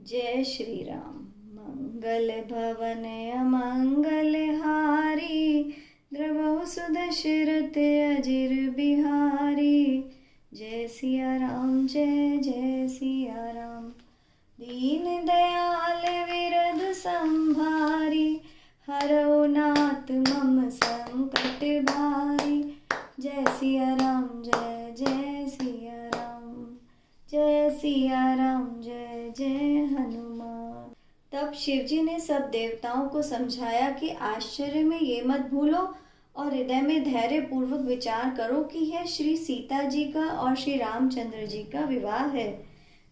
जय श्री राम। मंगल भवन अमंगल हारी, द्रवहु सुदशरथ अजिर बिहारी। जय सिया राम जय जय सिया राम। दीन दयाल विरद संभारी, हरौ नाथ मम संकट भारी। जय सिया राम जय जय सिया राम। जय सिया राम जय जय हनुमान। तब शिवजी ने सब देवताओं को समझाया कि आश्चर्य में ये मत भूलो और हृदय में धैर्य पूर्वक विचार करो कि यह श्री सीता जी का और श्री रामचंद्र जी का विवाह है,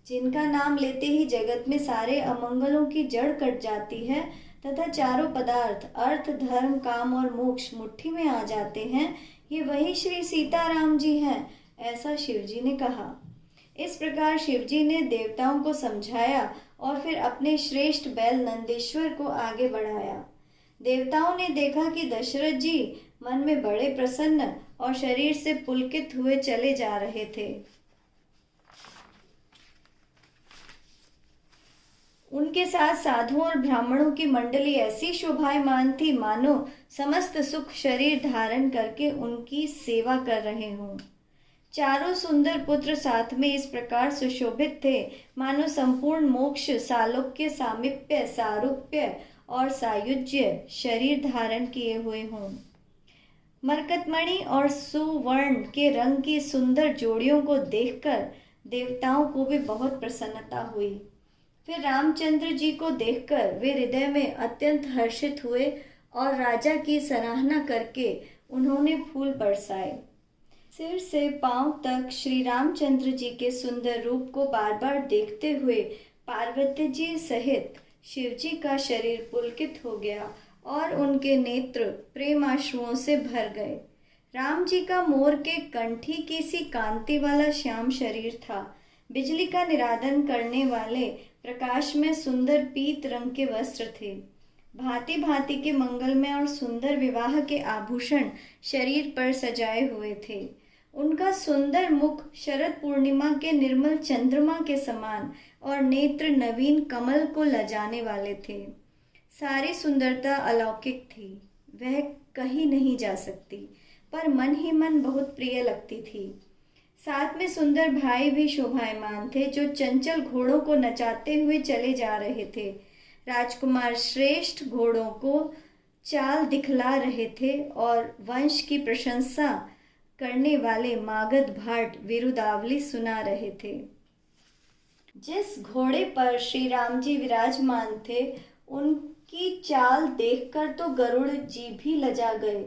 जिनका नाम लेते ही जगत में सारे अमंगलों की जड़ कट जाती है तथा चारों पदार्थ अर्थ धर्म काम और मोक्ष मुट्ठी में आ जाते हैं। ये वही श्री सीताराम जी हैं, ऐसा शिवजी ने कहा। इस प्रकार शिवजी ने देवताओं को समझाया और फिर अपने श्रेष्ठ बैल नंदीश्वर को आगे बढ़ाया। देवताओं ने देखा कि दशरथ जी मन में बड़े प्रसन्न और शरीर से पुलकित हुए चले जा रहे थे। उनके साथ साधुओं और ब्राह्मणों की मंडली ऐसी शोभायमान थी मानो समस्त सुख शरीर धारण करके उनकी सेवा कर रहे हों। चारों सुंदर पुत्र साथ में इस प्रकार सुशोभित थे मानो संपूर्ण मोक्ष सालोक्य सामीप्य सारूप्य और सायुज्य शरीर धारण किए हुए हों। मरकतमणि और सुवर्ण के रंग की सुंदर जोड़ियों को देखकर देवताओं को भी बहुत प्रसन्नता हुई। फिर रामचंद्र जी को देखकर वे हृदय में अत्यंत हर्षित हुए और राजा की सराहना करके उन्होंने फूल बरसाए। सिर से पांव तक श्री रामचंद्र जी के सुंदर रूप को बार बार देखते हुए पार्वती जी सहित शिव जी का शरीर पुलकित हो गया और उनके नेत्र प्रेमाश्रुओं से भर गए। राम जी का मोर के कंठी की सी कांति वाला श्याम शरीर था। बिजली का निरादन करने वाले प्रकाश में सुंदर पीत रंग के वस्त्र थे। भांति भांति के मंगलमय और सुंदर विवाह के आभूषण शरीर पर सजाए हुए थे। उनका सुंदर मुख शरद पूर्णिमा के निर्मल चंद्रमा के समान और नेत्र नवीन कमल को लजाने वाले थे। सारी सुंदरता अलौकिक थी, वह कही नहीं जा सकती, पर मन ही मन बहुत प्रिय लगती थी। साथ में सुंदर भाई भी शोभायमान थे जो चंचल घोड़ों को नचाते हुए चले जा रहे थे। राजकुमार श्रेष्ठ घोड़ों को चाल दिखला रहे थे और वंश की प्रशंसा करने वाले मागध भाट विरुदावली सुना रहे थे। जिस घोड़े पर श्री राम जी विराजमान थे उनकी चाल देखकर तो गरुड़ जी भी लजा गए।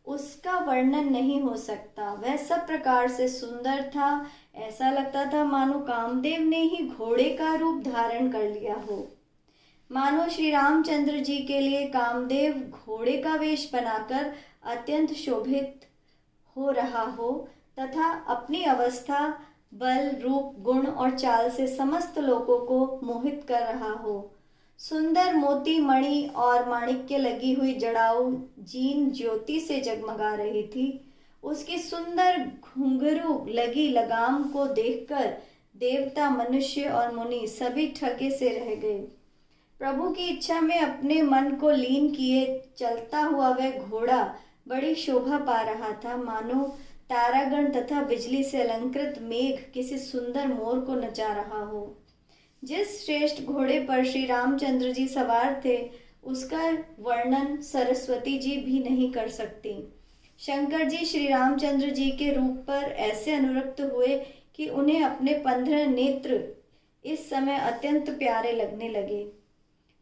उसका वर्णन नहीं हो सकता, वह सब प्रकार से सुंदर था। ऐसा लगता था मानो कामदेव ने ही घोड़े का रूप धारण कर लिया हो, मानो श्री रामचंद्र जी के लिए कामदेव घोड़े का वेश बनाकर अत्यंत शोभित हो रहा हो तथा अपनी अवस्था बल रूप गुण और चाल से समस्त लोगों को मोहित कर रहा हो। सुंदर मोती मणि और माणिक्य लगी हुई जड़ाऊ जीन ज्योति से जगमगा रही थी। उसकी सुंदर घुंघरू लगी लगाम को देखकर देवता मनुष्य और मुनि सभी ठगे से रह गए। प्रभु की इच्छा में अपने मन को लीन किए चलता हुआ वह घोड़ा बड़ी शोभा पा रहा था, मानो तारागण तथा बिजली से अलंकृत मेघ किसी सुंदर मोर को नचा रहा हो। जिस श्रेष्ठ घोड़े पर श्री रामचंद्र जी सवार थे उसका वर्णन सरस्वती जी भी नहीं कर सकती। शंकर जी श्री रामचंद्र जी के रूप पर ऐसे अनुरक्त हुए कि उन्हें अपने 15 नेत्र इस समय अत्यंत प्यारे लगने लगे।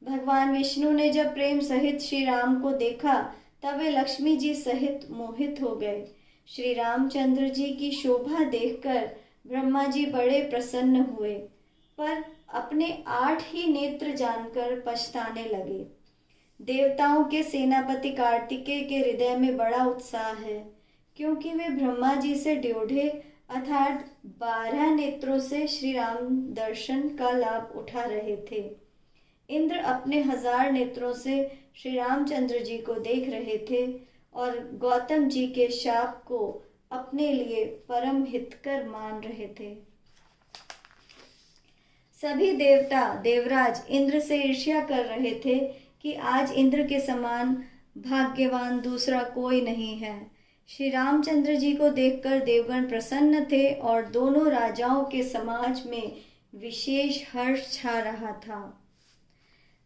भगवान विष्णु ने जब प्रेम सहित श्री राम को देखा तब वे लक्ष्मी जी सहित मोहित हो गए। श्री रामचंद्र जी की शोभा देखकर ब्रह्मा जी बड़े प्रसन्न हुए, पर अपने 8 ही नेत्र जानकर पछताने लगे। देवताओं के सेनापति कार्तिकेय के हृदय में बड़ा उत्साह है, क्योंकि वे ब्रह्मा जी से ड्योढ़े अर्थात 12 नेत्रों से श्री राम दर्शन का लाभ उठा रहे थे। इंद्र अपने 1000 नेत्रों से श्री रामचंद्र जी को देख रहे थे और गौतम जी के शाप को अपने लिए परम हितकर मान रहे थे। सभी देवता देवराज इंद्र से ईर्ष्या कर रहे थे कि आज इंद्र के समान भाग्यवान दूसरा कोई नहीं है। श्री रामचंद्र जी को देखकर देवगण प्रसन्न थे और दोनों राजाओं के समाज में विशेष हर्ष छा रहा था।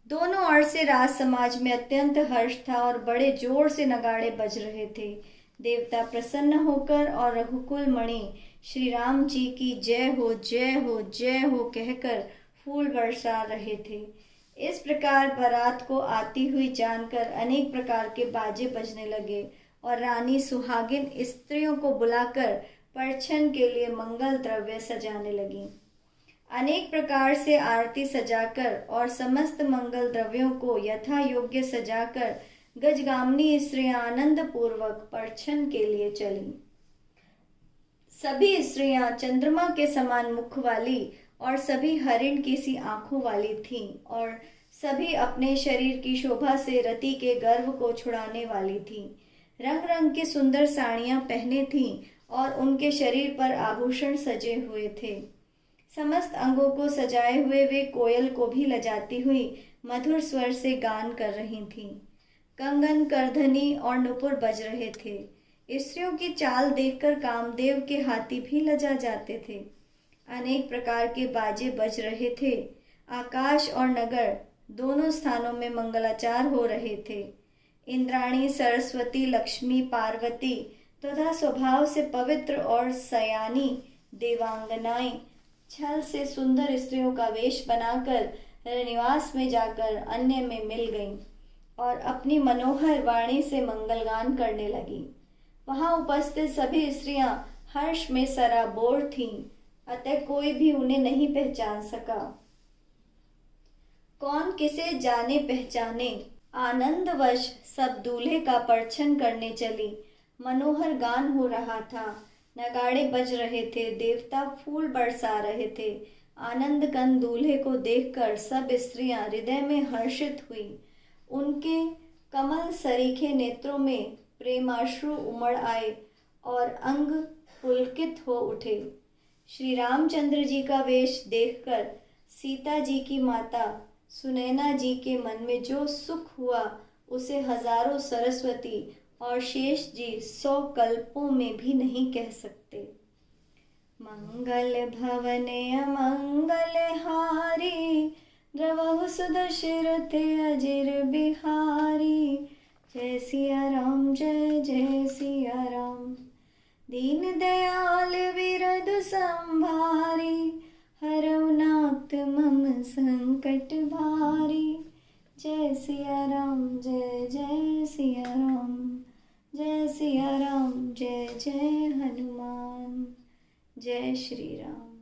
दोनों ओर से राज समाज में अत्यंत हर्ष था और बड़े जोर से नगाड़े बज रहे थे। देवता प्रसन्न होकर और रघुकुल मणि श्री राम जी की जय हो जय हो जय हो कहकर फूल बरसा रहे थे। इस प्रकार बारात को आती हुई जानकर अनेक प्रकार के बाजे बजने लगे और रानी सुहागिन स्त्रियों को बुलाकर परछन के लिए मंगल द्रव्य सजाने लगी। अनेक प्रकार से आरती सजाकर और समस्त मंगल द्रव्यों को यथा योग्य सजाकर गजगामिनी स्त्रियां आनंद पूर्वक परछन के लिए चली। सभी स्त्रियां चंद्रमा के समान मुख वाली और सभी हरिण की सी आंखों वाली थीं और सभी अपने शरीर की शोभा से रति के गर्व को छुड़ाने वाली थीं। रंग रंग की सुंदर साड़ियां पहने थीं और उनके शरीर पर आभूषण सजे हुए थे। समस्त अंगों को सजाए हुए वे कोयल को भी लजाती हुई मधुर स्वर से गान कर रही थीं। कंगन, करधनी और नुपुर बज रहे थे। स्त्रियों की चाल देखकर कामदेव के हाथी भी लजा जाते थे। अनेक प्रकार के बाजे बज रहे थे। आकाश और नगर दोनों स्थानों में मंगलाचार हो रहे थे। इंद्राणी, सरस्वती, लक्ष्मी, पार्वती तथा स्वभाव से पवित्र और सयानी देवांगनाएं छल से सुंदर स्त्रियों का वेश बनाकर निवास में जाकर अन्य में मिल गईं और अपनी मनोहर वाणी से मंगलगान करने लगी। वहां उपस्थित सभी स्त्रियां हर्ष में सराबोर थीं, अतः कोई भी उन्हें नहीं पहचान सका। कौन किसे जाने पहचाने, आनंदवश सब दूल्हे का परछन करने चली। मनोहर गान हो रहा था, नगाड़े बज रहे थे, देवता फूल बरसा रहे थे। आनंद कंद दूल्हे को देखकर सब स्त्रियां हृदय में हर्षित हुई। उनके कमल सरीखे नेत्रों में प्रेमाश्रु उमड़ आए और अंग पुलकित हो उठे। श्री रामचंद्र जी का वेश देखकर सीता जी की माता सुनैना जी के मन में जो सुख हुआ उसे हजारों सरस्वती और शेष जी 100 कल्पों में भी नहीं कह सकते। मंगल भवने अमंगल हारी, द्रवहु सुदशरथ अजिर बिहारी। जय सिया राम जय जय सिया राम, दीन दयाल विरधु संभारी। हरौ नाथ मम संकट भारी। जय सिया राम जय जय सिया राम, जय सिया राम जय जय हनुमान। जय श्री राम।